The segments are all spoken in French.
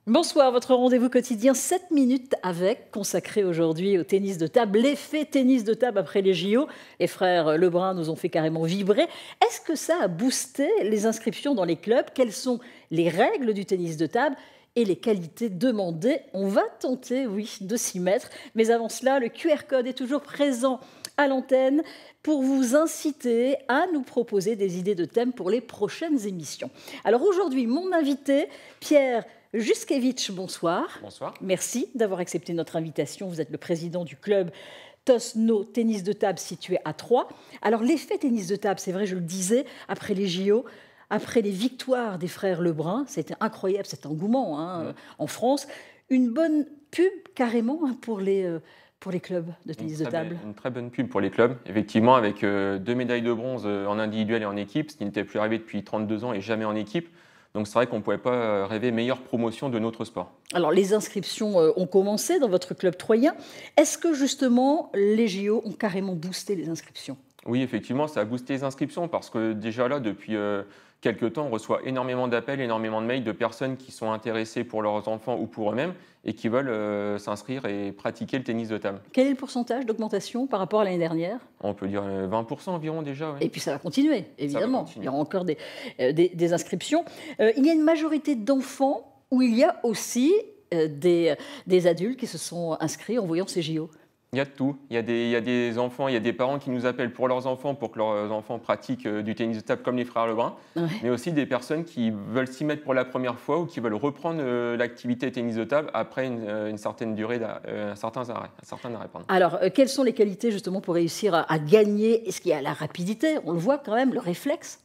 Bonsoir, votre rendez-vous quotidien 7 minutes avec, consacré aujourd'hui au tennis de table, l'effet tennis de table après les JO. Les frères Lebrun nous ont fait carrément vibrer. Est-ce que ça a boosté les inscriptions dans les clubs? Quelles sont les règles du tennis de table et les qualités demandées? On va tenter, oui, de s'y mettre. Mais avant cela, le QR code est toujours présent à l'antenne pour vous inciter à nous proposer des idées de thèmes pour les prochaines émissions. Alors aujourd'hui, mon invité, Pierre Juszkiewicz, bonsoir. Bonsoir. Merci d'avoir accepté notre invitation. Vous êtes le président du club Tosno Tennis de table situé à Troyes. Alors l'effet tennis de table, c'est vrai, je le disais, après les JO, après les victoires des frères Lebrun, c'était incroyable cet engouement en France. Une bonne pub carrément pour les clubs de tennis de table. Une très bonne pub pour les clubs, effectivement, avec 2 médailles de bronze en individuel et en équipe, ce qui n'était plus arrivé depuis 32 ans et jamais en équipe. Donc c'est vrai qu'on ne pouvait pas rêver meilleure promotion de notre sport. Alors les inscriptions ont commencé dans votre club troyen. Est-ce que justement les JO ont carrément boosté les inscriptions? Oui, effectivement, ça a boosté les inscriptions parce que déjà là, depuis quelques temps, on reçoit énormément d'appels, énormément de mails de personnes qui sont intéressées pour leurs enfants ou pour eux-mêmes et qui veulent s'inscrire et pratiquer le tennis de table. Quel est le pourcentage d'augmentation par rapport à l'année dernière? On peut dire 20% environ déjà. Oui. Et puis ça va continuer, évidemment. Va continuer. Il y aura encore des inscriptions. Il y a une majorité d'enfants où il y a aussi des adultes qui se sont inscrits en voyant ces JO. Il y a de tout. Il y a des enfants, il y a des parents qui nous appellent pour leurs enfants, pour que leurs enfants pratiquent du tennis de table comme les frères Lebrun, Ouais. mais aussi des personnes qui veulent s'y mettre pour la première fois ou qui veulent reprendre l'activité tennis de table après une certaine durée, un certain arrêt. Pardon. Alors, quelles sont les qualités justement pour réussir à gagner? Est-ce qu'il y a la rapidité? On le voit quand même, le réflexe.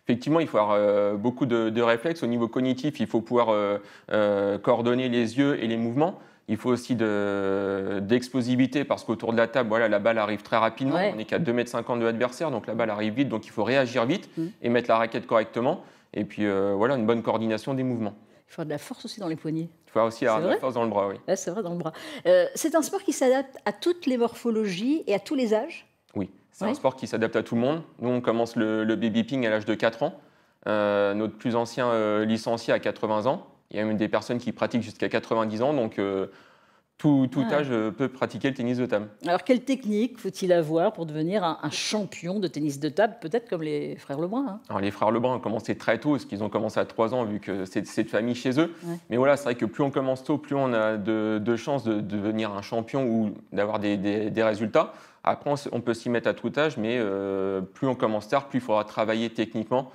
Effectivement, il faut avoir beaucoup de réflexes. Au niveau cognitif, il faut pouvoir coordonner les yeux et les mouvements. Il faut aussi d'explosivité parce qu'autour de la table, voilà, la balle arrive très rapidement. Ouais. On n'est qu'à 2,50 m de l'adversaire, donc la balle arrive vite. Donc il faut réagir vite et mettre la raquette correctement. Et puis voilà, une bonne coordination des mouvements. Il faut de la force aussi dans les poignets. Il faut aussi avoir de la force dans le bras, oui. Ouais, c'est vrai, dans le bras. C'est un sport qui s'adapte à toutes les morphologies et à tous les âges? Oui, c'est un sport qui s'adapte à tout le monde. Nous, on commence le baby ping à l'âge de 4 ans. Notre plus ancien licencié a 80 ans. Il y a même des personnes qui pratiquent jusqu'à 90 ans, donc tout âge peut pratiquer le tennis de table. Alors, quelle technique faut-il avoir pour devenir un champion de tennis de table, peut-être comme les frères Lebrun? Alors, les frères Lebrun ont commencé très tôt, parce qu'ils ont commencé à 3 ans, vu que c'est de famille chez eux. Ouais. Mais voilà, c'est vrai que plus on commence tôt, plus on a de chances de devenir un champion ou d'avoir des résultats. Après, on peut s'y mettre à tout âge, mais plus on commence tard, plus il faudra travailler techniquement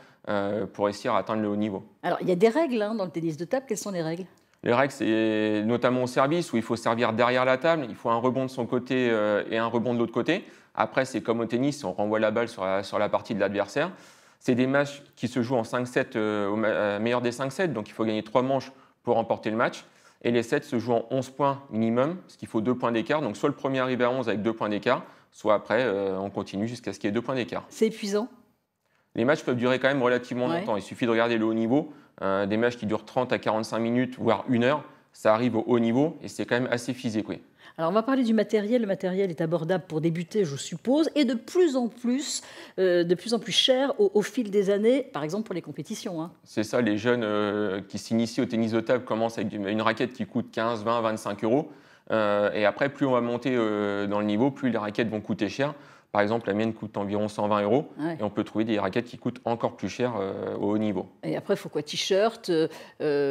pour réussir à atteindre le haut niveau. Alors, il y a des règles dans le tennis de table. Quelles sont les règles? Les règles, c'est notamment au service, où il faut servir derrière la table, il faut un rebond de son côté et un rebond de l'autre côté. Après, c'est comme au tennis, on renvoie la balle sur la partie de l'adversaire. C'est des matchs qui se jouent en 5-7, au meilleur des 5-7, donc il faut gagner 3 manches pour remporter le match. Et les 7 se jouent en 11 points minimum, ce qu'il faut 2 points d'écart. Donc soit le premier arrive à 11 avec 2 points d'écart, soit après, on continue jusqu'à ce qu'il y ait 2 points d'écart. C'est épuisant? Les matchs peuvent durer quand même relativement longtemps. Il suffit de regarder le haut niveau. Des matchs qui durent 30 à 45 minutes, voire 1 heure, ça arrive au haut niveau et c'est quand même assez physique. Oui. Alors, on va parler du matériel. Le matériel est abordable pour débuter, je suppose, et de plus en plus cher au fil des années, par exemple pour les compétitions. C'est ça, les jeunes qui s'initient au tennis de table commencent avec une raquette qui coûte 15, 20, 25 euros. Et après, plus on va monter dans le niveau, plus les raquettes vont coûter cher. Par exemple, la mienne coûte environ 120 euros et on peut trouver des raquettes qui coûtent encore plus cher au haut niveau. Et après, il faut quoi? T-shirt,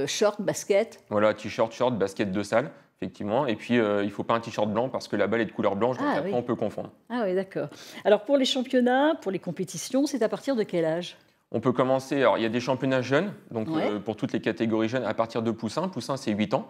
short, basket? Voilà, t-shirt, short, basket de salle, effectivement. Et puis, il ne faut pas un t-shirt blanc parce que la balle est de couleur blanche, donc après, on peut confondre. Ah oui, d'accord. Alors, pour les championnats, pour les compétitions, c'est à partir de quel âge? On peut commencer, alors il y a des championnats jeunes, donc pour toutes les catégories jeunes, à partir de poussin. Poussin, c'est 8 ans.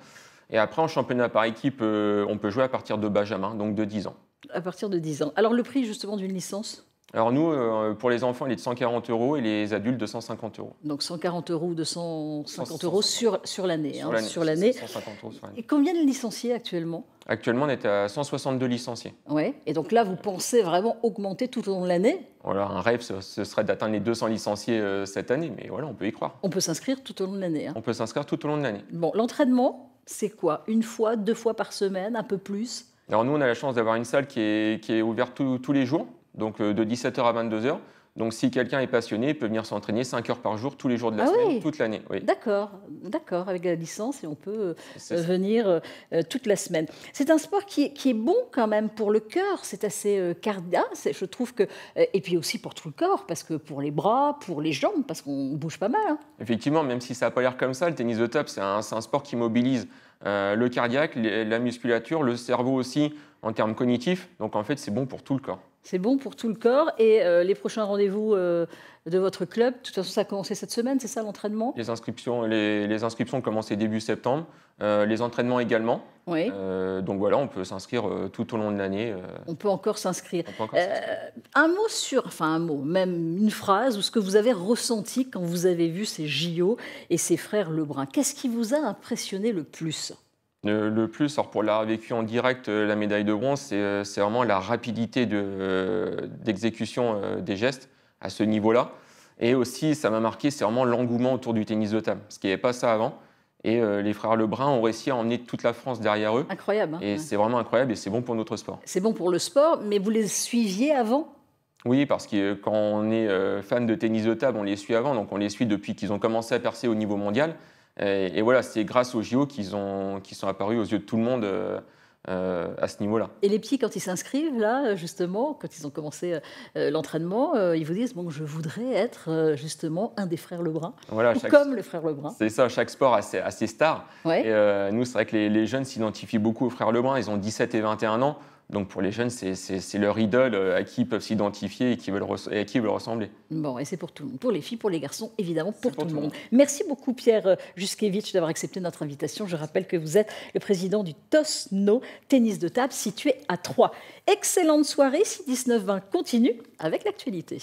Et après, en championnat par équipe, on peut jouer à partir de benjamin, donc de 10 ans. À partir de 10 ans. Alors, le prix justement d'une licence? Alors nous, pour les enfants, il est de 140 euros et les adultes de 150 euros. Donc 140 euros ou 250 euros sur l'année. Sur l'année. 150 euros sur l'année. Et combien de licenciés actuellement? Actuellement, on est à 162 licenciés. Ouais. Et donc là, vous pensez vraiment augmenter tout au long de l'année? Voilà, un rêve, ce serait d'atteindre les 200 licenciés cette année, mais voilà, on peut y croire. On peut s'inscrire tout au long de l'année. On peut s'inscrire tout au long de l'année. Bon, l'entraînement, c'est quoi? Une fois, 2 fois par semaine, un peu plus? Alors nous, on a la chance d'avoir une salle qui est ouverte tous les jours, donc de 17h à 22h. Donc si quelqu'un est passionné, il peut venir s'entraîner 5 heures par jour, tous les jours de la Ah semaine, oui. toute l'année. Oui. D'accord, d'accord, avec la licence et on peut C'est ça. venir toute la semaine. C'est un sport qui est bon quand même pour le cœur, c'est assez cardiaque, je trouve que, et puis aussi pour tout le corps, parce que pour les bras, pour les jambes, parce qu'on bouge pas mal, hein. Effectivement, même si ça n'a pas l'air comme ça, le tennis de table, c'est un sport qui mobilise le cardiaque, la musculature, le cerveau aussi en termes cognitifs. Donc en fait, c'est bon pour tout le corps. C'est bon pour tout le corps. Et les prochains rendez-vous de votre club, de toute façon, ça a commencé cette semaine, c'est ça l'entraînement? Les inscriptions ont commencé début septembre, les entraînements également. Oui. Donc voilà, on peut s'inscrire tout au long de l'année. On peut encore s'inscrire. On peut encore s'inscrire. Un mot sur, enfin un mot, même une phrase, ou ce que vous avez ressenti quand vous avez vu ces JO et ces frères Lebrun. Qu'est-ce qui vous a impressionné le plus? Le plus, alors pour l'avoir vécu en direct, la médaille de bronze, c'est vraiment la rapidité d'exécution des gestes à ce niveau-là. Et aussi, ça m'a marqué, c'est vraiment l'engouement autour du tennis de table, parce qu'il n'y avait pas ça avant. Et les frères Lebrun ont réussi à emmener toute la France derrière eux. Incroyable, hein, Et ouais. c'est vraiment incroyable et c'est bon pour notre sport. C'est bon pour le sport, mais vous les suiviez avant? Oui, parce que quand on est fan de tennis de table, on les suit avant, donc on les suit depuis qu'ils ont commencé à percer au niveau mondial. Et voilà, c'est grâce aux JO qui sont apparus aux yeux de tout le monde à ce niveau-là. Et les petits, quand ils s'inscrivent, là, justement, quand ils ont commencé l'entraînement, ils vous disent, bon, je voudrais être justement un des frères Lebrun, Voilà, ou comme le frère Lebrun. c'est ça, chaque sport a ses stars. Ouais. Et nous, c'est vrai que les jeunes s'identifient beaucoup aux frères Lebrun. Ils ont 17 et 21 ans. Donc pour les jeunes, c'est leur idole à qui ils peuvent s'identifier et à qui ils veulent ressembler. Bon, et c'est pour tout le monde, pour les filles, pour les garçons, évidemment, pour pour tout tout le le monde. Merci beaucoup Pierre Juskevich d'avoir accepté notre invitation. Je rappelle que vous êtes le président du TOSNO, tennis de table, situé à Troyes. Excellente soirée, si 19-20 continue avec l'actualité.